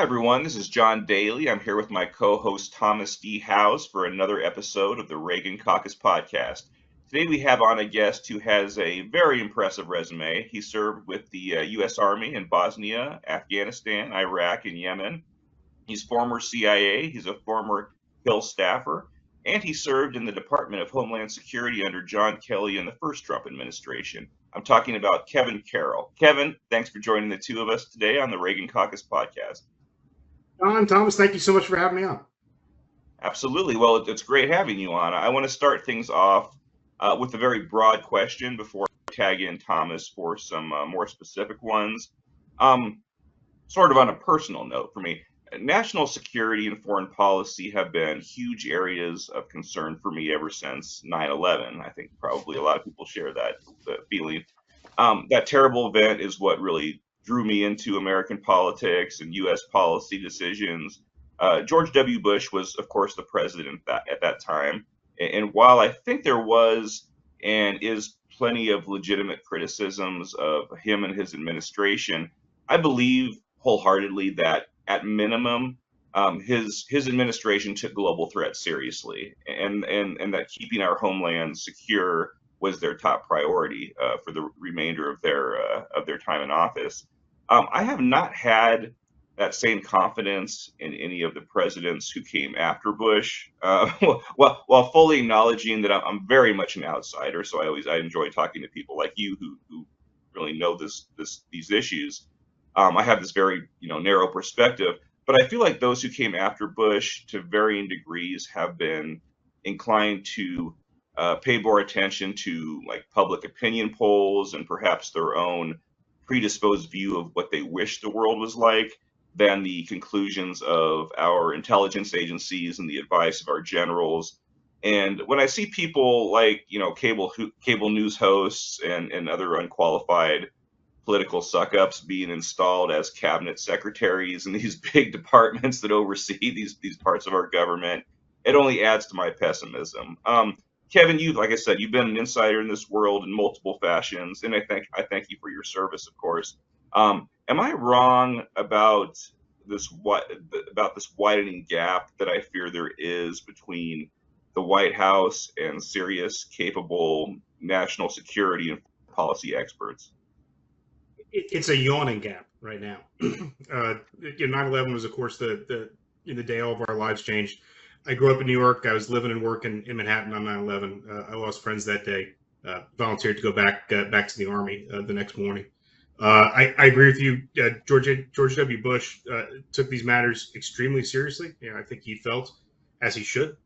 everyone. This is John Daly. I'm here with my co-host Thomas D. House for another episode of the Reagan Caucus podcast. Today we have on a guest who has a very impressive resume. He served with the U.S. Army in Bosnia, Afghanistan, Iraq, and Yemen. He's former CIA. He's a former Hill staffer, and he served in the Department of Homeland Security under John Kelly in the first Trump administration. I'm talking about Kevin Carroll. Kevin, thanks for joining the two of us today on the Reagan Caucus podcast. John, Thomas, thank you so much for having me on. Absolutely. Well, it's great having you on. I want to start things off with a very broad question before I tag in Thomas for some more specific ones. Sort of on a personal note for me, national security and foreign policy have been huge areas of concern for me ever since 9/11. I think probably a lot of people share that feeling. That terrible event is what really drew me into American politics and U.S. policy decisions. George W. Bush was, of course, the president at that time. And while I think there was and is plenty of legitimate criticisms of him and his administration, I believe wholeheartedly that at minimum, his administration took global threats seriously, and that keeping our homeland secure was their top priority for the remainder of their time in office. I have not had that same confidence in any of the presidents who came after Bush, while fully acknowledging that I'm very much an outsider. So I enjoy talking to people like you who really know these issues. I have this very narrow perspective, but I feel like those who came after Bush to varying degrees have been inclined to pay more attention to like public opinion polls and perhaps their own predisposed view of what they wish the world was like than the conclusions of our intelligence agencies and the advice of our generals. And when I see people like cable news hosts and other unqualified political suck-ups being installed as cabinet secretaries in these big departments that oversee these parts of our government, it only adds to my pessimism. Kevin, like I said, you've been an insider in this world in multiple fashions, and I thank you for your service, of course. Am I wrong about this widening gap that I fear there is between the White House and serious, capable national security and policy experts? It's a yawning gap right now. 9/11 was, of course, the day all of our lives changed. I grew up in New York. I was living and working in Manhattan on 9/11. I lost friends that day. Volunteered to go back to the Army the next morning. I agree with you. George W. Bush took these matters extremely seriously. I think he felt, as he should,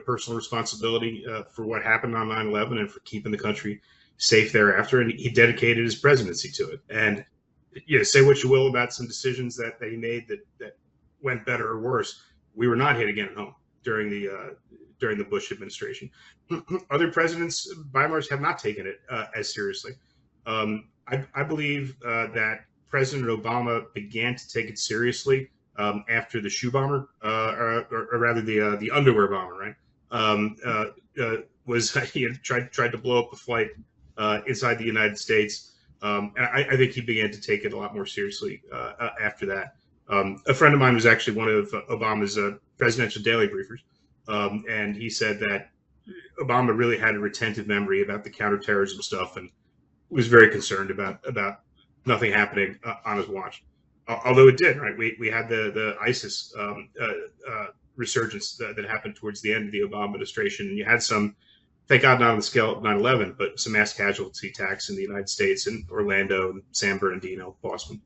personal responsibility for what happened on 9/11 and for keeping the country safe thereafter. And he dedicated his presidency to it. And say what you will about some decisions that he made that went better or worse. We were not hit again at home during the Bush administration. Other presidents, by and large, have not taken it as seriously. I believe that President Obama began to take it seriously after the shoe bomber, or rather the underwear bomber, right? Was he tried to blow up a flight inside the United States, and I think he began to take it a lot more seriously after that. A friend of mine was actually one of Obama's presidential daily briefers, and he said that Obama really had a retentive memory about the counterterrorism stuff and was very concerned about nothing happening on his watch. Although it did, right? We had the ISIS resurgence that happened towards the end of the Obama administration, and you had some, thank God not on the scale of 9/11, but some mass casualty attacks in the United States, in Orlando, and San Bernardino, Boston.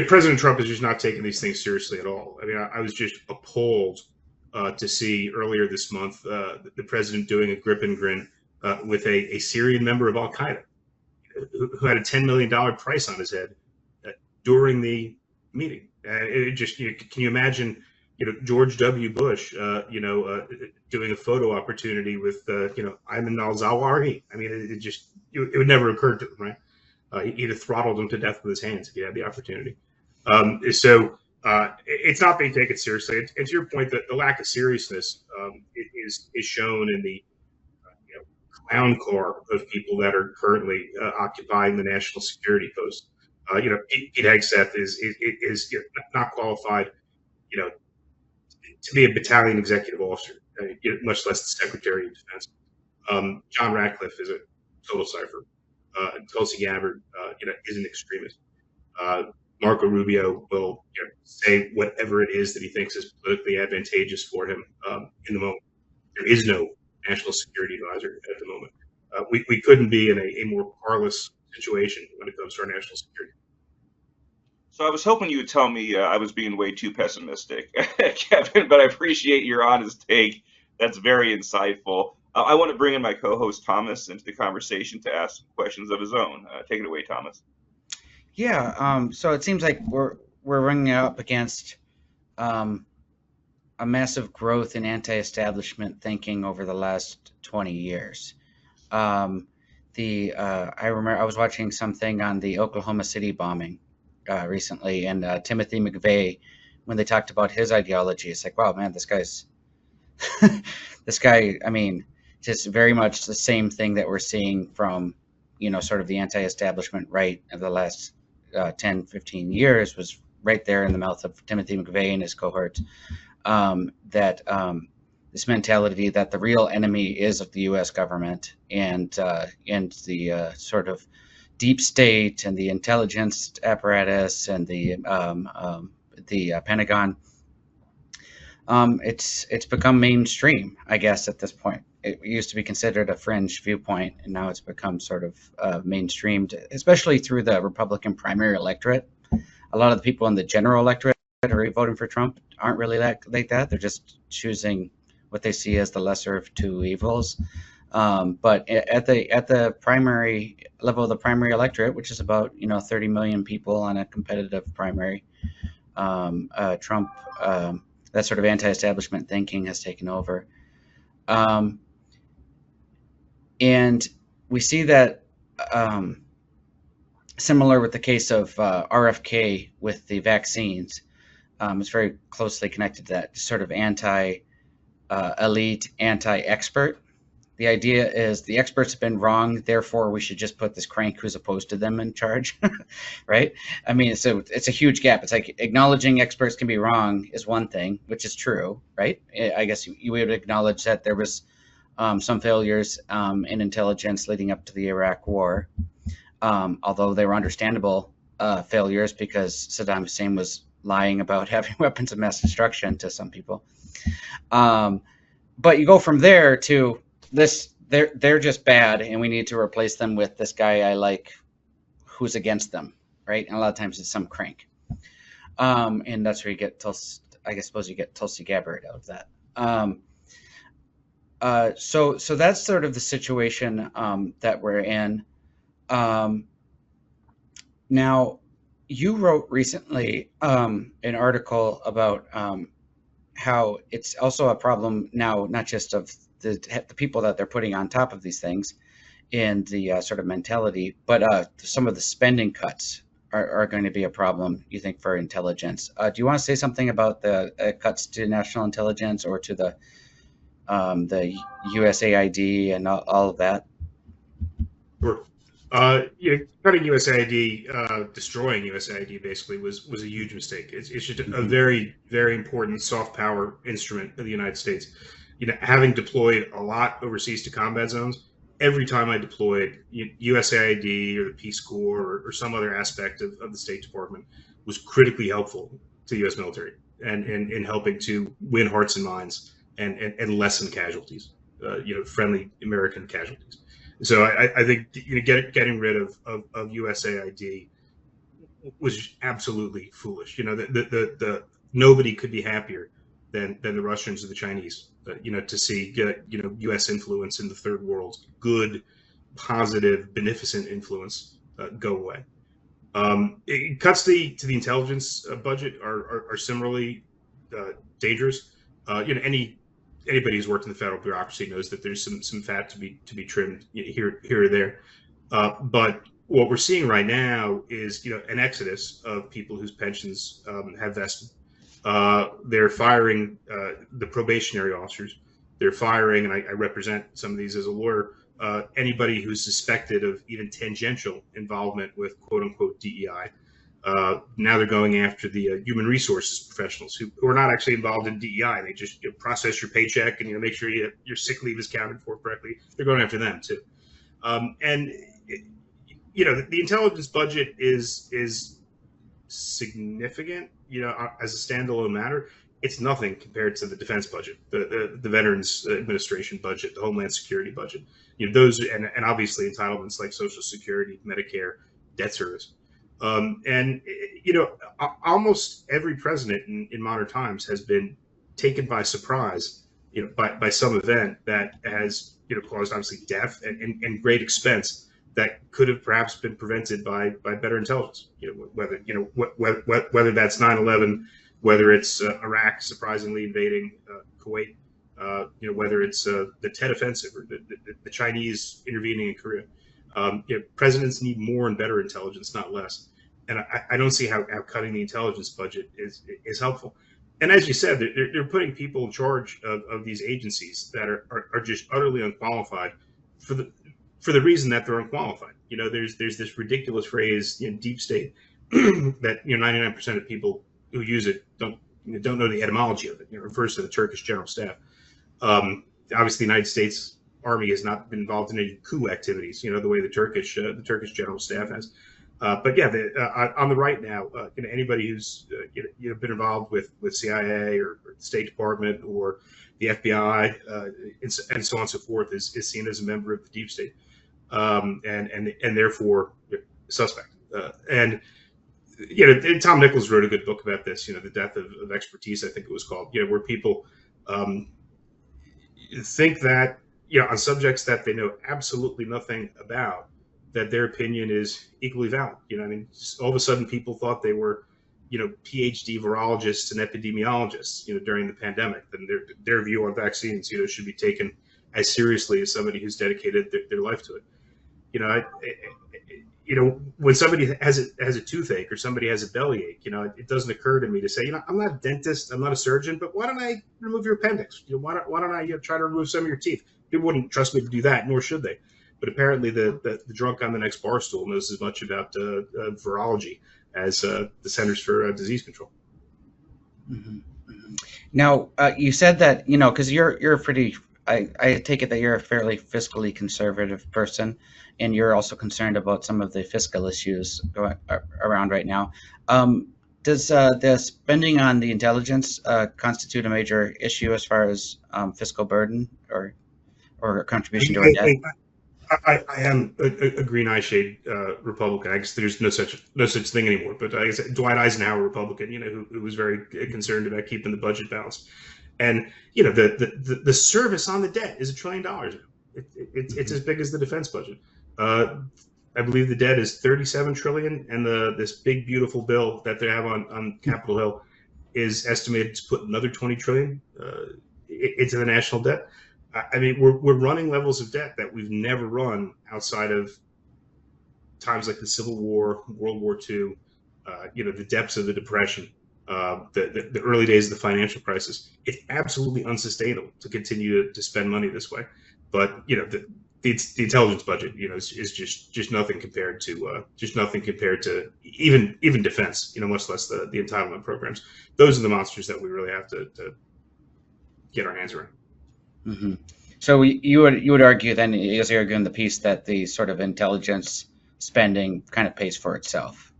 President Trump is just not taking these things seriously at all. I mean, I was just appalled to see earlier this month the president doing a grip and grin with a Syrian member of Al Qaeda who had a $10 million price on his head during the meeting. It just, can you imagine, George W. Bush, doing a photo opportunity with, Ayman al-Zawahiri? I mean, it would never occur to him, right? He'd have throttled him to death with his hands if he had the opportunity. So it's not being taken seriously. And to your point, that the lack of seriousness is shown in the clown car of people that are currently occupying the national security post. Pete Hegseth is not qualified, you know, to be a battalion executive officer, much less the Secretary of Defense. John Ratcliffe is a total cipher. Tulsi Gabbard, is an extremist. Uh, Marco Rubio will say whatever it is that he thinks is politically advantageous for him in the moment. There is no national security advisor at the moment. We couldn't be in a more parlous situation when it comes to our national security. So I was hoping you would tell me I was being way too pessimistic, Kevin, but I appreciate your honest take. That's very insightful. I want to bring in my co-host Thomas into the conversation to ask some questions of his own. Take it away, Thomas. Yeah. So it seems like we're running up against um, a massive growth in anti-establishment thinking over the last 20 years. Um, I remember I was watching something on the Oklahoma City bombing recently, and Timothy McVeigh, when they talked about his ideology, it's like, wow, man, this guy's this guy. I mean, just very much the same thing that we're seeing from sort of the anti-establishment right of the last 10, 15 years was right there in the mouth of Timothy McVeigh and his cohort. That this mentality that the real enemy is of the U.S. government and the sort of deep state and the intelligence apparatus and the Pentagon. It's become mainstream, I guess, at this point. It used to be considered a fringe viewpoint, and now it's become sort of mainstreamed, especially through the Republican primary electorate. A lot of the people in the general electorate who are voting for Trump aren't really like that. They're just choosing what they see as the lesser of two evils. But at the primary level of the primary electorate, which is about 30 million people on a competitive primary, Trump, that sort of anti-establishment thinking has taken over, and we see that similar with the case of RFK with the vaccines. It's very closely connected to that sort of anti-elite, anti-expert. The idea is the experts have been wrong, therefore we should just put this crank who's opposed to them in charge, right? I mean, so it's a huge gap. It's like acknowledging experts can be wrong is one thing, which is true, right? I guess you would acknowledge that there was some failures in intelligence leading up to the Iraq War, although they were understandable failures because Saddam Hussein was lying about having weapons of mass destruction to some people. But you go from there to this, they're just bad, and we need to replace them with this guy I like who's against them, right? And a lot of times it's some crank. And that's where you get I suppose you get Tulsi Gabbard out of that. So that's sort of the situation that we're in. Now, you wrote recently an article about how it's also a problem now, not just of the people that they're putting on top of these things in the sort of mentality, but some of the spending cuts are going to be a problem, you think, for intelligence. Do you want to say something about the cuts to national intelligence or to the USAID and all of that? Sure. Cutting USAID, destroying USAID basically was a huge mistake. It's just a very, very important soft power instrument of the United States. Having deployed a lot overseas to combat zones, every time I deployed, USAID or the Peace Corps or some other aspect of the State Department was critically helpful to the U.S. military and in helping to win hearts and minds and lessen casualties, friendly American casualties. So I think getting rid of USAID was absolutely foolish. The nobody could be happier than the Russians or the Chinese. To see U.S. influence in the third world, good, positive, beneficent influence go away. Cuts to the intelligence budget are similarly dangerous. Anybody who's worked in the federal bureaucracy knows that there's some fat to be trimmed here or there. But what we're seeing right now is an exodus of people whose pensions have vested. They're firing the probationary officers. They're firing, and I represent some of these as a lawyer, anybody who's suspected of even tangential involvement with quote unquote DEI. Now they're going after the human resources professionals who are not actually involved in DEI. They just process your paycheck and make sure your sick leave is counted for correctly. They're going after them too. And the intelligence budget is significant. As a standalone matter, it's nothing compared to the defense budget, the Veterans Administration budget, the Homeland Security budget. Those and obviously entitlements like Social Security, Medicare, debt service. Almost every president in modern times has been taken by surprise, by some event that has, caused obviously death and great expense that could have perhaps been prevented by better intelligence. Whether that's 9/11, whether it's Iraq surprisingly invading Kuwait, whether it's the Tet Offensive or the Chinese intervening in Korea. Presidents need more and better intelligence, not less. And I don't see how cutting the intelligence budget is helpful. And as you said, they're putting people in charge of these agencies that are just utterly unqualified for the reason that they're unqualified. There's this ridiculous phrase, deep state, that 99% of people who use it don't know the etymology of it. It refers to the Turkish General Staff. Obviously, the United States Army has not been involved in any coup activities, the way the Turkish General Staff has. But yeah, on the right now, anybody who's been involved with CIA or the State Department or the FBI and so on and so forth is seen as a member of the deep state, and therefore suspect. And Tom Nichols wrote a good book about this. The Death of Expertise, I think it was called. Where people think that on subjects that they know absolutely nothing about, that their opinion is equally valid. All of a sudden people thought they were, PhD virologists and epidemiologists, during the pandemic, then their view on vaccines, should be taken as seriously as somebody who's dedicated their life to it. When somebody has a toothache or somebody has a bellyache, it doesn't occur to me to say, I'm not a dentist, I'm not a surgeon, but why don't I remove your appendix? Why don't I try to remove some of your teeth? People wouldn't trust me to do that, nor should they. But apparently the drunk on the next bar stool knows as much about virology as the Centers for Disease Control. Mm-hmm. Mm-hmm. Now, you said that, because you're pretty, I take it that you're a fairly fiscally conservative person, and you're also concerned about some of the fiscal issues going around right now. Does the spending on the intelligence constitute a major issue as far as fiscal burden or contribution to our debt? I am a green eye shade Republican. I guess there's no such thing anymore. But I guess Dwight Eisenhower, Republican, who was very concerned about keeping the budget balanced. And the service on the debt is $1 trillion. It's as big as the defense budget. I believe the debt is $37 trillion, and this big beautiful bill that they have on Capitol Hill is estimated to put another $20 trillion into the national debt. I mean, we're running levels of debt that we've never run outside of times like the Civil War, World War II, the depths of the Depression, the early days of the financial crisis. It's absolutely unsustainable to continue to spend money this way. But the intelligence budget, is just nothing compared to even defense, much less the entitlement programs. Those are the monsters that we really have to get our hands around. Mm-hmm. So you would argue then, as you argue in the piece, that the sort of intelligence spending kind of pays for itself,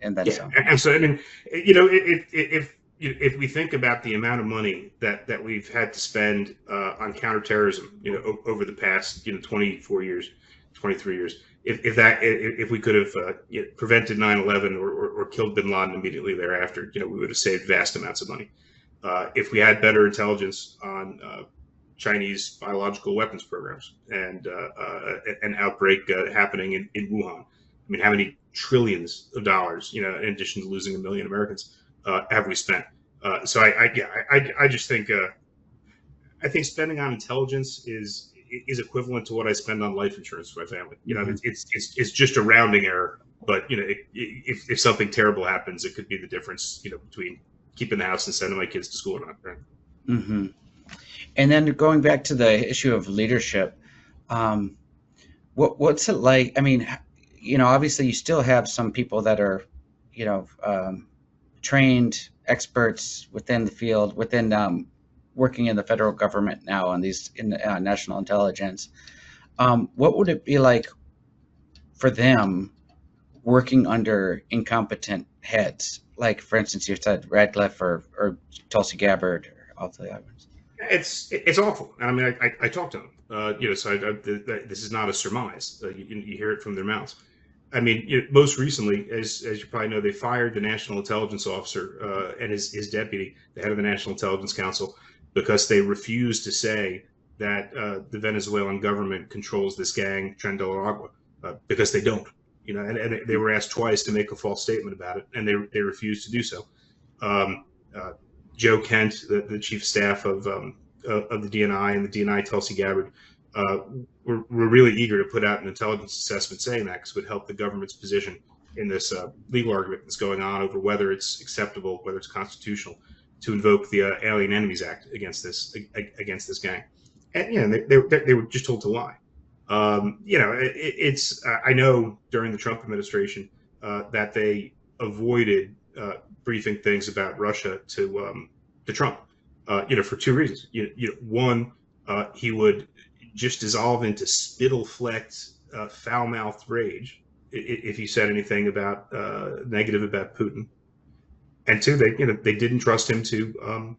and then some. And so I mean, if we think about the amount of money that we've had to spend on counterterrorism, over the past 24 years, 23 years, if we could have prevented 9/11 or killed Bin Laden immediately thereafter, we would have saved vast amounts of money. If we had better intelligence on Chinese biological weapons programs and an outbreak happening in Wuhan. I mean, how many trillions of dollars, in addition to losing 1 million Americans, have we spent? So I just think I think spending on intelligence is equivalent to what I spend on life insurance for my family. It's just a rounding error, but if something terrible happens, it could be the difference, between keeping the house and sending my kids to school or not. Right? Mm-hmm. And then going back to the issue of leadership, what's it like? I mean, obviously you still have some people that are, trained experts within the field, within working in the federal government now on these in national intelligence. What would it be like for them working under incompetent heads? Like, for instance, you said Radcliffe or Tulsi Gabbard or all the others. It's awful. I mean, I talked to them. So this is not a surmise. You hear it from their mouths. I mean, most recently, as you probably know, they fired the national intelligence officer and his deputy, the head of the National Intelligence Council, because they refused to say that the Venezuelan government controls this gang, Tren de Aragua, because they don't. And they were asked twice to make a false statement about it, and they refused to do so. Joe Kent, the chief of staff of the DNI, and the DNI, Tulsi Gabbard, were really eager to put out an intelligence assessment saying that, because it would help the government's position in this legal argument that's going on over whether it's acceptable, whether it's constitutional to invoke the Alien Enemies Act against this gang. And they were just told to lie. I know during the Trump administration that they avoided briefing things about Russia to Trump, for two reasons. One, he would just dissolve into spittle-flecked, foul-mouthed rage if he said anything about negative about Putin, and two, they didn't trust him to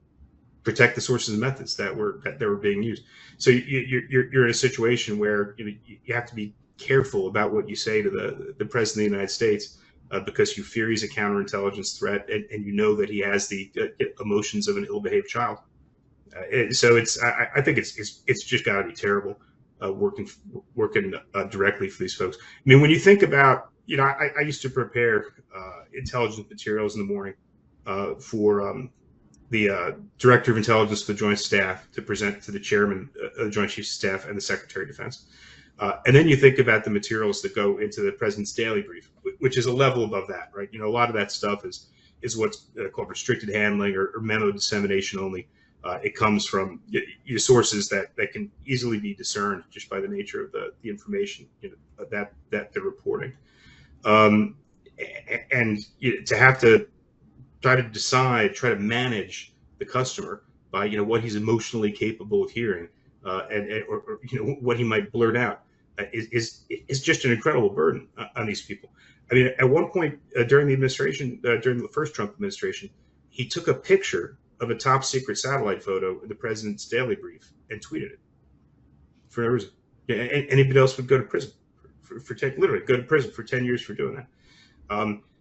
protect the sources and methods that were being used. So you're in a situation where you have to be careful about what you say to the president of the United States, because you fear he's a counterintelligence threat, and you know that he has the emotions of an ill-behaved child. So I think it's just got to be terrible working directly for these folks. I mean, when you think about, I used to prepare intelligence materials in the morning for the Director of Intelligence for the Joint Staff to present to the Chairman of the Joint Chiefs of Staff and the Secretary of Defense. And then you think about the materials that go into the President's daily brief, which is a level above that, right? A lot of that stuff is what's called restricted handling or memo dissemination only. It comes from your sources that can easily be discerned just by the nature of the information that they're reporting. And to have to try to manage the customer by what he's emotionally capable of hearing, or what he might blurt out, is just an incredible burden on these people. I mean, at one point during the administration, during the first Trump administration, he took a picture of a top secret satellite photo in the president's daily brief and tweeted it for no reason. Anybody else would go to prison literally go to prison for 10 years for doing that.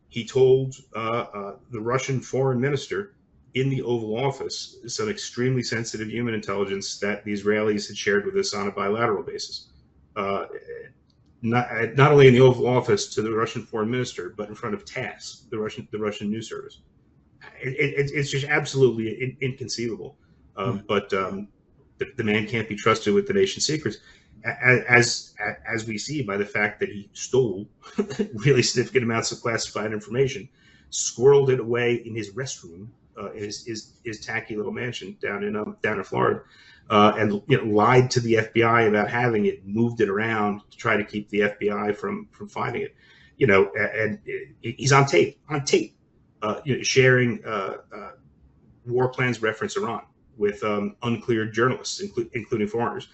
He told the Russian foreign minister in the Oval Office some extremely sensitive human intelligence that the Israelis had shared with us on a bilateral basis. Not only in the Oval Office to the Russian foreign minister, but in front of TASS, the Russian news service. It's just absolutely inconceivable. But the man can't be trusted with the nation's secrets, as we see by the fact that he stole really significant amounts of classified information, squirreled it away in his restroom, his tacky little mansion down in Florida, and lied to the FBI about having it, moved it around to try to keep the FBI from finding it. And he's on tape, sharing war plans reference Iran with uncleared journalists, including foreigners.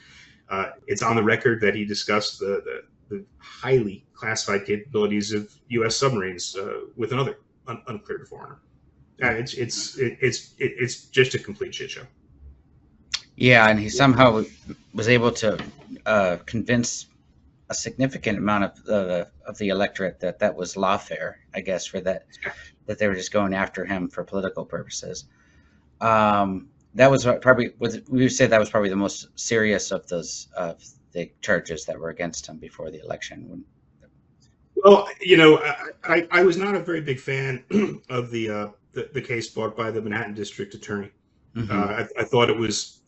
It's on the record that he discussed the highly classified capabilities of U.S. submarines with another uncleared foreigner. It's just a complete shit show. Yeah, and he somehow was able to convince a significant amount of the electorate that was lawfare, I guess, for that they were just going after him for political purposes. That was probably, we would say that was probably the most serious of the charges that were against him before the election. Well, I was not a very big fan of the case brought by the Manhattan District Attorney. Mm-hmm. I thought it was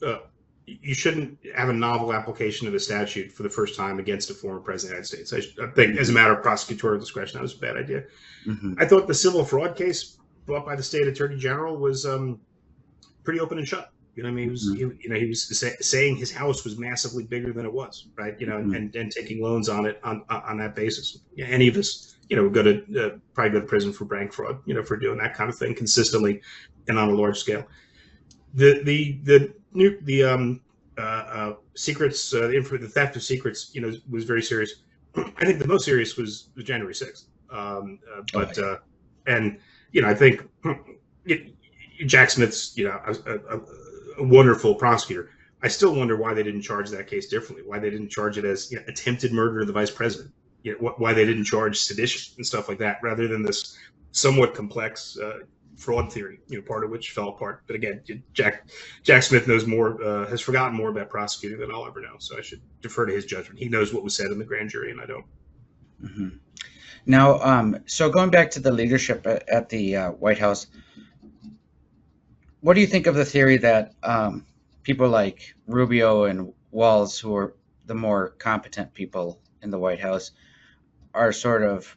you shouldn't have a novel application of a statute for the first time against a former president of the United States. I think, as a matter of prosecutorial discretion, that was a bad idea. Mm-hmm. I thought the civil fraud case brought by the state attorney general was pretty open and shut. You know what I mean? He was saying his house was massively bigger than it was, right? And taking loans on it on that basis. Any of us, would go to probably go to prison for bank fraud, for doing that kind of thing consistently and on a large scale. The secrets, the theft of secrets, was very serious. I think the most serious was January 6th. And I think Jack Smith's, a wonderful prosecutor. I still wonder why they didn't charge that case differently. Why they didn't charge it as attempted murder of the vice president. Why they didn't charge sedition and stuff like that, rather than this somewhat complex fraud theory, part of which fell apart. But again, Jack Smith knows more, has forgotten more about prosecuting than I'll ever know. So I should defer to his judgment. He knows what was said in the grand jury, and I don't. Mm-hmm. Now, so going back to the leadership at the White House, what do you think of the theory that people like Rubio and Walz, who are the more competent people in the White House, are sort of,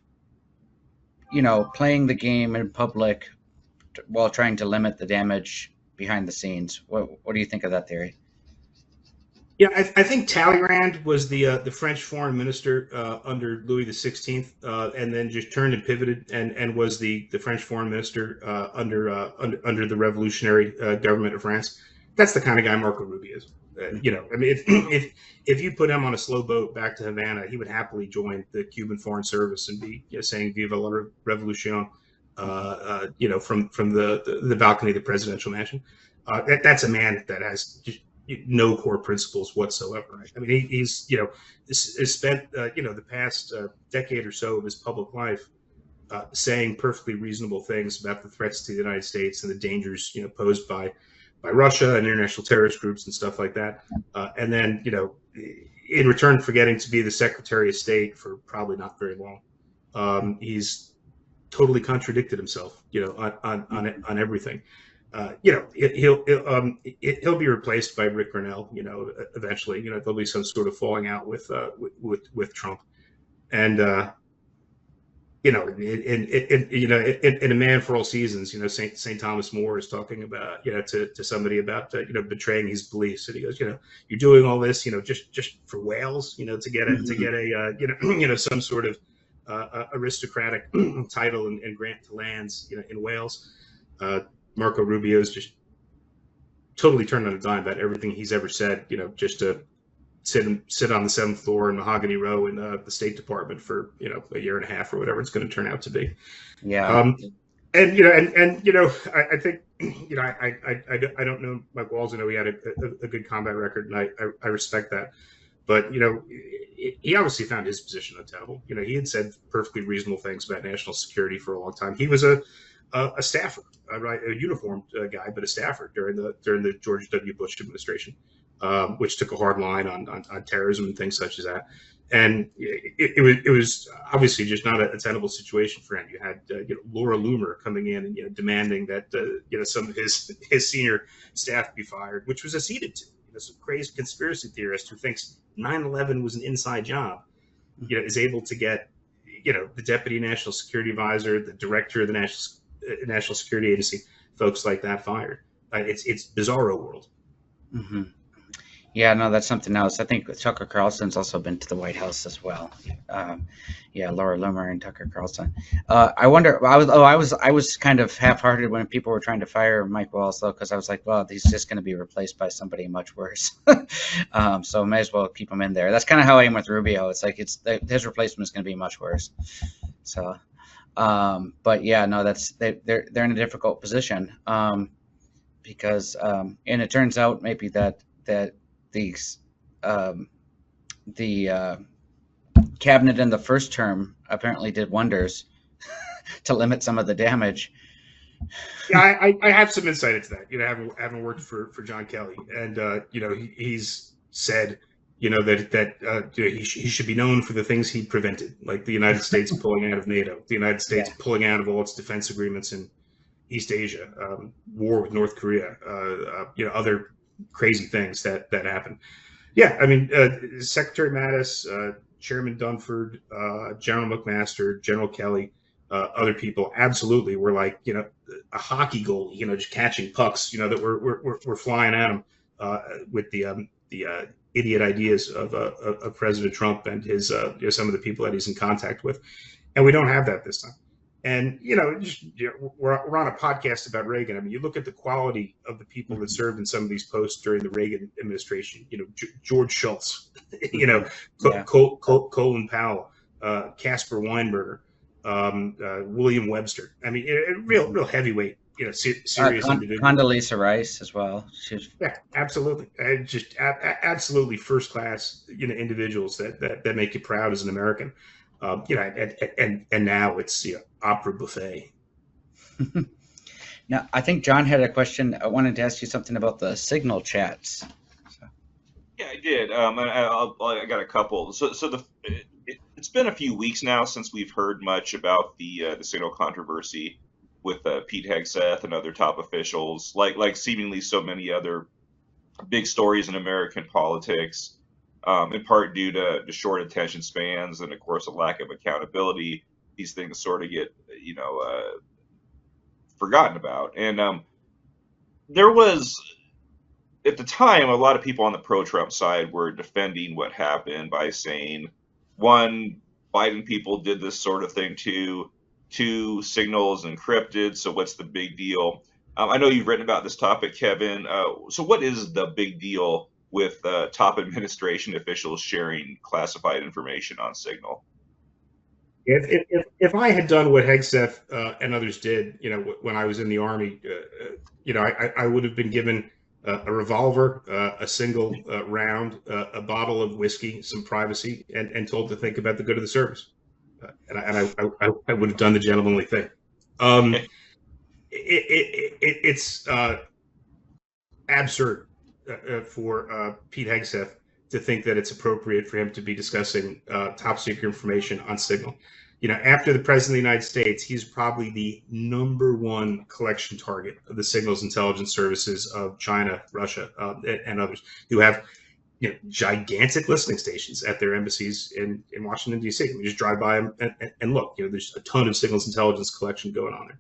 playing the game in public while trying to limit the damage behind the scenes? What do you think of that theory? Yeah, I think Talleyrand was the French foreign minister under Louis XVI, and then just turned and pivoted and was the French foreign minister under the revolutionary government of France. That's the kind of guy Marco Rubio is. I mean, if you put him on a slow boat back to Havana, he would happily join the Cuban Foreign Service and be saying "Viva la Revolution," from the balcony of the presidential mansion. That's a man that has just no core principles whatsoever. Right? I mean, he's spent the past decade or so of his public life saying perfectly reasonable things about the threats to the United States and the dangers posed by Russia and international terrorist groups and stuff like that. And then in return for getting to be the Secretary of State for probably not very long, he's totally contradicted himself on everything. He'll be replaced by Rick Grenell. Eventually, there'll be some sort of falling out with Trump, and in A Man for All Seasons, St. Thomas More is talking about to somebody about betraying his beliefs, and he goes, you're doing all this just for whales, to get a some sort of aristocratic title and grant to lands in Wales. Marco Rubio's just totally turned on a dime about everything he's ever said, just to sit on the 7th floor in Mahogany Row in the State Department for a year and a half or whatever it's going to turn out to be. Yeah. I think I don't know Mike Walz. I know he had a good combat record, and I respect that. But he obviously found his position untenable. He had said perfectly reasonable things about national security for a long time. He was a staffer, right? A uniformed guy, but a staffer during the George W. Bush administration, which took a hard line on terrorism and things such as that. And it was obviously just not a tenable situation for him. You had Laura Loomer coming in and demanding that some of his senior staff be fired, which was acceded to. Some crazy conspiracy theorist who thinks 9/11 was an inside job, is able to get the deputy national security advisor, the director of the National Security Agency, folks like that fired. It's bizarro world. Mm-hmm. Yeah, no, that's something else. I think Tucker Carlson's also been to the White House as well. Laura Loomer and Tucker Carlson. I wonder. I was kind of half-hearted when people were trying to fire Mike Walz, though, because I was like, well, he's just going to be replaced by somebody much worse. So may as well keep him in there. That's kind of how I am with Rubio. It's like his replacement is going to be much worse. So, but yeah, no, they're in a difficult position because and it turns out maybe that the cabinet in the first term apparently did wonders to limit some of the damage. Yeah, I have some insight into that. Having worked for John Kelly, and he's said that he should be known for the things he prevented, like the United States pulling out of NATO, the United States pulling out of all its defense agreements in East Asia, war with North Korea, other crazy things that happened. Yeah, I mean, Secretary Mattis, Chairman Dunford, General McMaster, General Kelly, Other people absolutely were like, a hockey goalie, just catching pucks, that were flying at him with the idiot ideas of President Trump and his some of the people that he's in contact with, and we don't have that this time. And we're on a podcast about Reagan. I mean, you look at the quality of the people that served in some of these posts during the Reagan administration. George Shultz, Colin Powell, Caspar Weinberger, William Webster. I mean, real heavyweight, serious individual. Condoleezza Rice as well. Yeah, absolutely. Just absolutely first class, individuals that make you proud as an American. And now it's opera buffet. Now, I think John had a question. I wanted to ask you something about the Signal chats. So. Yeah, I did. I got a couple. It's been a few weeks now since we've heard much about the Signal controversy with Pete Hegseth and other top officials, like seemingly so many other big stories in American politics. In part due to short attention spans and, of course, a lack of accountability. These things sort of get, forgotten about. And there was, at the time, a lot of people on the pro-Trump side were defending what happened by saying, one, Biden people did this sort of thing too. Two, Signal is encrypted, so what's the big deal? I know you've written about this topic, Kevin. So what is the big deal with top administration officials sharing classified information on Signal? If I had done what Hegseth and others did, when I was in the Army, I would have been given a revolver, a single round, a bottle of whiskey, some privacy, and told to think about the good of the service. And I would have done the gentlemanly thing. It's absurd for Pete Hegseth to think that it's appropriate for him to be discussing top secret information on Signal. After the president of the United States, he's probably the #1 collection target of the Signal's intelligence services of China, Russia, and others who have gigantic listening stations at their embassies in Washington, D.C. We just drive by them and look. There's a ton of Signal's intelligence collection going on there.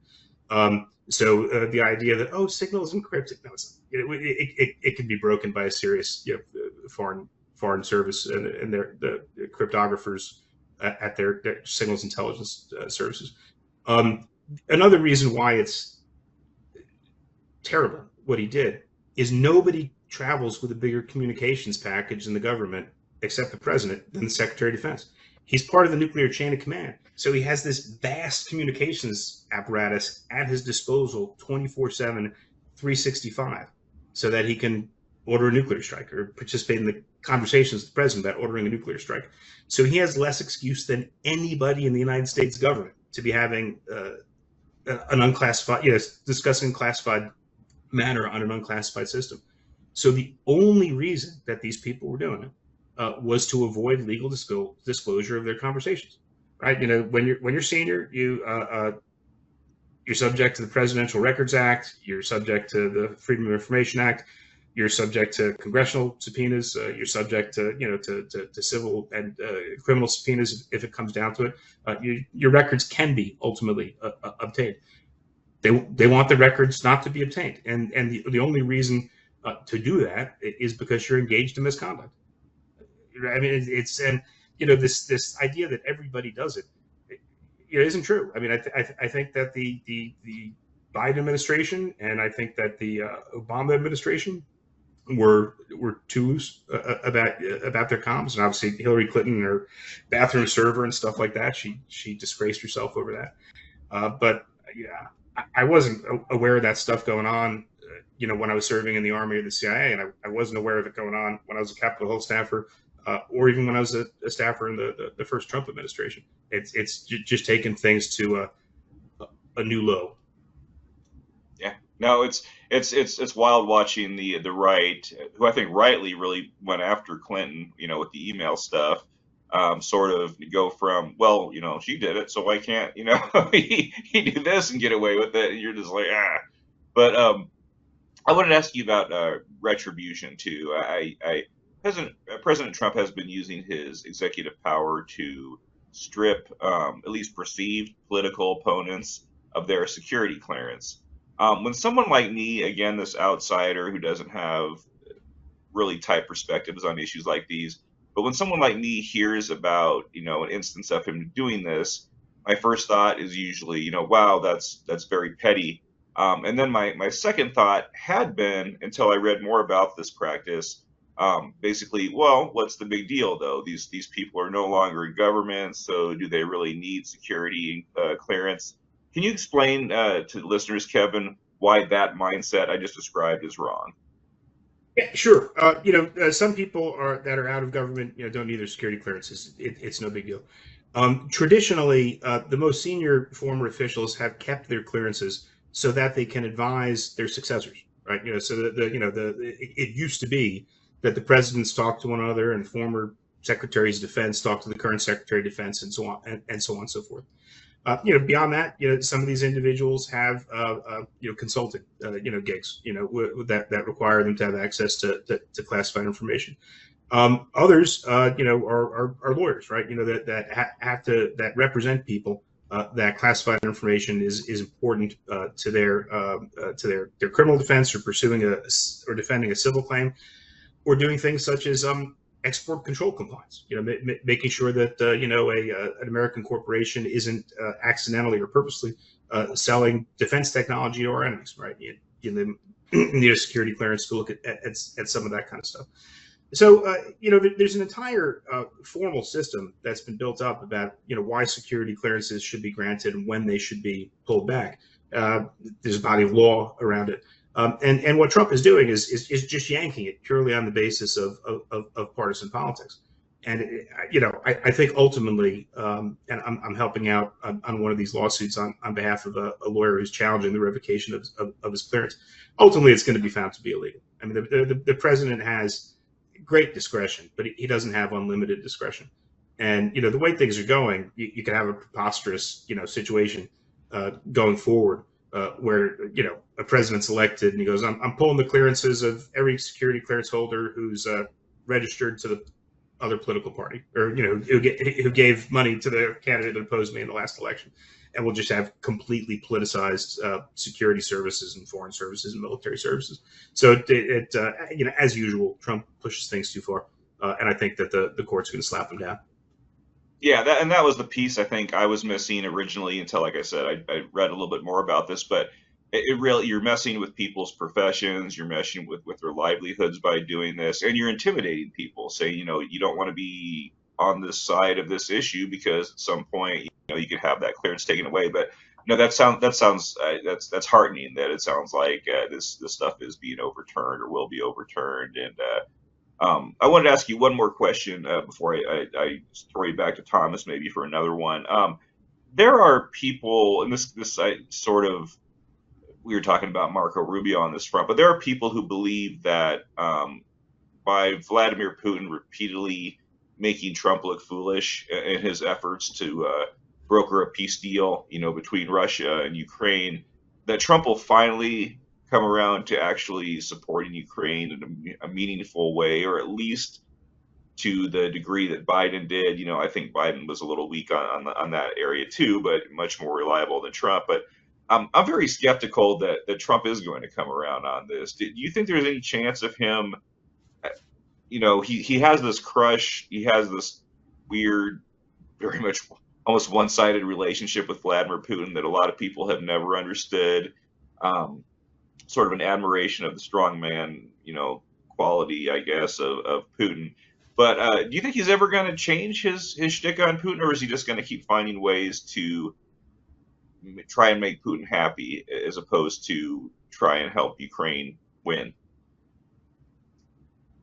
So the idea that Signal is encrypted, no, it's not. It can be broken by a serious foreign service and the cryptographers at their Signal's intelligence services. Another reason why it's terrible what he did is nobody travels with a bigger communications package in the government except the president than the Secretary of Defense. He's part of the nuclear chain of command. So he has this vast communications apparatus at his disposal 24/7, 365, so that he can order a nuclear strike or participate in the conversations with the president about ordering a nuclear strike. So he has less excuse than anybody in the United States government to be having an unclassified, discussing classified matter on an unclassified system. So the only reason that these people were doing it was to avoid legal disclosure of their conversations, right? When you're senior, you're subject to the Presidential Records Act, you're subject to the Freedom of Information Act, you're subject to congressional subpoenas, you're subject to to civil and criminal subpoenas if it comes down to it. Your records can be ultimately obtained. They want the records not to be obtained, and the only reason to do that is because you're engaged in misconduct. I mean, this idea that everybody does it, isn't true. I mean, I think that the Biden administration and I think that the Obama administration were too loose about their comms, and obviously Hillary Clinton and her bathroom server and stuff like that. She disgraced herself over that. But yeah, I wasn't aware of that stuff going on. When I was serving in the Army or the CIA, and I wasn't aware of it going on when I was a Capitol Hill staffer, or even when I was a staffer in the first Trump administration. It's just taken things to a new low. Yeah, no, it's wild watching the right, who I think rightly really went after Clinton, with the email stuff, sort of go from, well, she did it, so why can't he do this and get away with it? And you're just like, ah. But I wanted to ask you about retribution too. President Trump has been using his executive power to strip at least perceived political opponents of their security clearance. When someone like me, again, this outsider who doesn't have really tight perspectives on issues like these, but when someone like me hears about, an instance of him doing this, my first thought is usually, wow, that's very petty. And then my second thought had been, until I read more about this practice, basically, well, what's the big deal though? These people are no longer in government, so do they really need security clearance? Can you explain to the listeners, Kevin, why that mindset I just described is wrong? Yeah, sure. Some people that are out of government, don't need their security clearances. It's no big deal. Traditionally, the most senior former officials have kept their clearances so that they can advise their successors, right? So it used to be that the presidents talked to one another and former secretaries of defense talked to the current secretary of defense and so on and so on and so forth. Beyond that, some of these individuals have, consulting, gigs, that require them to have access to classified information. Others, are lawyers, right? That represent people. That classified information is important to their criminal defense or or defending a civil claim, or doing things such as export control compliance. Making sure that an American corporation isn't accidentally or purposely selling defense technology to our enemies. Right? You need a security clearance to look at some of that kind of stuff. So there's an entire formal system that's been built up about why security clearances should be granted and when they should be pulled back. There's a body of law around it. And what Trump is doing is just yanking it purely on the basis of partisan politics. And I think ultimately, and I'm helping out on one of these lawsuits on behalf of a lawyer who's challenging the revocation of his clearance. Ultimately, it's going to be found to be illegal. I mean, the president has great discretion, but he doesn't have unlimited discretion. And the way things are going, you can have a preposterous situation going forward. Where a president's elected and he goes, I'm pulling the clearances of every security clearance holder who's registered to the other political party, or who gave money to the candidate that opposed me in the last election, and we'll just have completely politicized security services and foreign services and military services. So as usual, Trump pushes things too far, and I think that the court's going to slap him down. Yeah, that was the piece I think I was missing originally until, like I said, I read a little bit more about this. But it really, you're messing with people's professions, you're messing with their livelihoods by doing this, and you're intimidating people, saying, you don't want to be on this side of this issue because at some point, you could have that clearance taken away. But that's heartening that it sounds like this stuff is being overturned or will be overturned. And I wanted to ask you one more question before I throw you back to Thomas, maybe for another one. There are people, and this I sort of, we were talking about Marco Rubio on this front, but there are people who believe that by Vladimir Putin repeatedly making Trump look foolish in his efforts to broker a peace deal, between Russia and Ukraine, that Trump will finally come around to actually supporting Ukraine in a meaningful way, or at least to the degree that Biden did. I think Biden was a little weak on that area too, but much more reliable than Trump. But I'm very skeptical that Trump is going to come around on this. Do you think there's any chance of him? He has this crush. He has this weird, very much almost one-sided relationship with Vladimir Putin that a lot of people have never understood. Sort of an admiration of the strongman, quality, I guess, of Putin. But do you think he's ever going to change his shtick on Putin, or is he just going to keep finding ways to try and make Putin happy as opposed to try and help Ukraine win?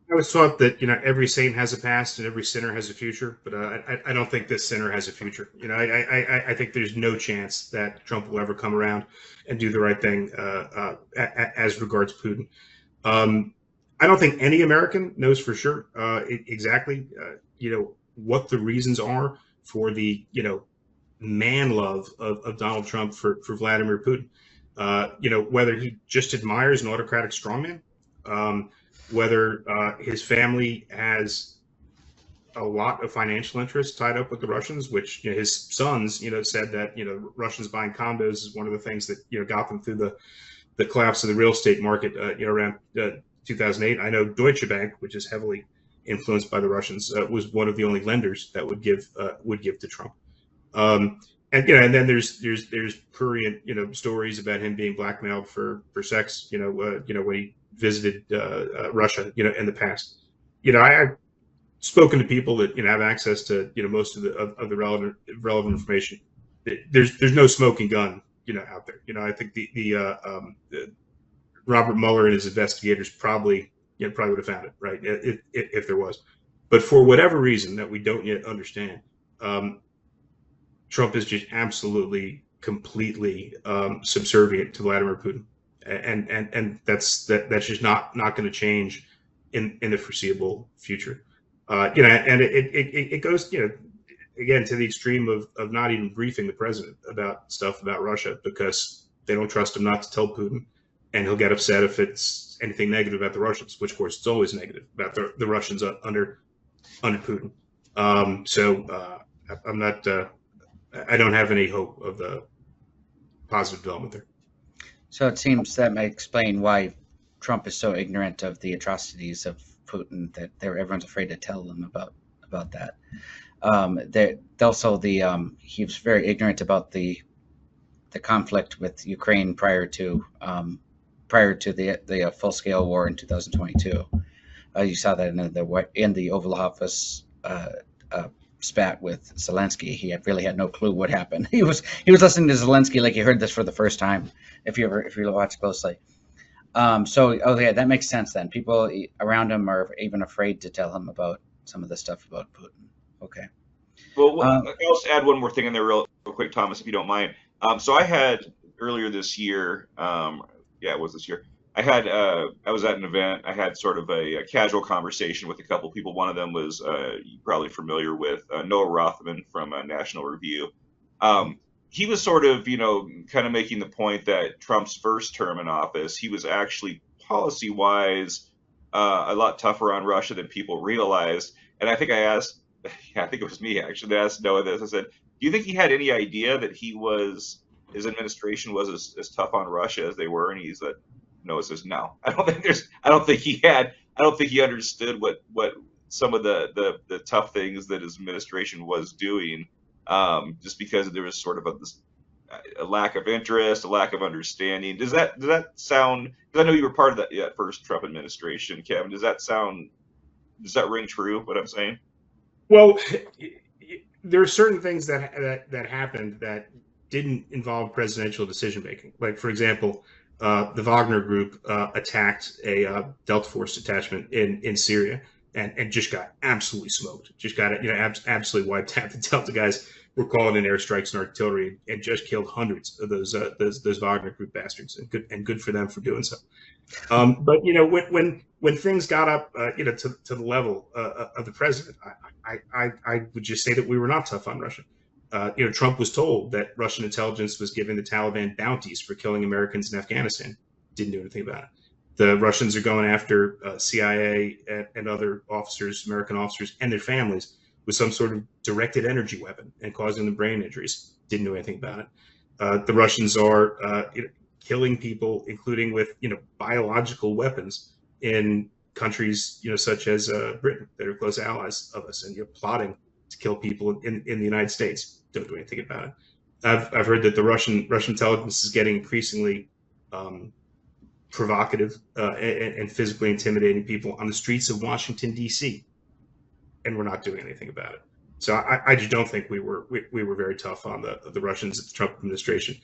I always thought that every saint has a past and every sinner has a future, but I don't think this sinner has a future. I think there's no chance that Trump will ever come around and do the right thing as regards Putin. I don't think any American knows for sure exactly what the reasons are for the man love of Donald Trump for Vladimir Putin. Whether he just admires an autocratic strongman. Whether his family has a lot of financial interests tied up with the Russians, which his sons said that Russians buying condos is one of the things that got them through the collapse of the real estate market around 2008. I know Deutsche Bank, which is heavily influenced by the Russians, was one of the only lenders that would give to Trump. And then there's prurient stories about him being blackmailed for sex when he visited Russia in the past. I've spoken to people that have access to most of the relevant information. There's no smoking gun out there. I think the Robert Mueller and his investigators probably would have found it, right, if there was. But for whatever reason that we don't yet understand, Trump is just absolutely, completely subservient to Vladimir Putin, and that's just not going to change in the foreseeable future. And it goes again to the extreme of not even briefing the president about stuff about Russia because they don't trust him not to tell Putin, and he'll get upset if it's anything negative about the Russians, which of course it's always negative about the Russians under Putin. So I'm not. I don't have any hope of the positive development there. So it seems that might explain why Trump is so ignorant of the atrocities of Putin that everyone's afraid to tell them about that. He was very ignorant about the conflict with Ukraine prior to the full scale war in 2022. You saw that in the Oval Office spat with Zelensky. He really had no clue what happened. He was listening to Zelensky like he heard this for the first time. If you watch closely. That makes sense then. People around him are even afraid to tell him about some of the stuff about Putin. Okay. Well, I'll just add one more thing in there real quick, Thomas, if you don't mind. So I had earlier this year, it was this year, I was at an event. I had sort of a casual conversation with a couple people. One of them was you're probably familiar with Noah Rothman from National Review. He was sort of, kind of making the point that Trump's first term in office, he was actually policy-wise a lot tougher on Russia than people realized. And I think I think it was me actually that asked Noah this. I said, do you think he had any idea that his administration was as tough on Russia as they were? And he said, Noah says, no. I don't think he understood what some of the tough things that his administration was doing. Just because there was sort of a lack of interest, a lack of understanding. Does that sound? Because I know you were part of that first Trump administration, Kevin. Does that ring true? What I'm saying? Well, there are certain things that happened that didn't involve presidential decision making. Like, for example, the Wagner Group attacked a Delta Force detachment in Syria and just got absolutely smoked. Just got absolutely wiped out. The Delta guys were calling in airstrikes and artillery and just killed hundreds of those Wagner Group bastards, and good for them for doing so. But when things got up to the level of the president, I would just say that we were not tough on Russia. Trump was told that Russian intelligence was giving the Taliban bounties for killing Americans in Afghanistan. Didn't do anything about it. The Russians are going after CIA and other officers, American officers, and their families with some sort of directed energy weapon and causing them brain injuries. Didn't do anything about it. The Russians are killing people, including with biological weapons in countries such as Britain that are close allies of us, and plotting to kill people in the United States. Don't do anything about it. I've heard that the Russian intelligence is getting increasingly provocative and physically intimidating people on the streets of Washington, D.C., and we're not doing anything about it. So I just don't think we were very tough on the Russians at the Trump administration,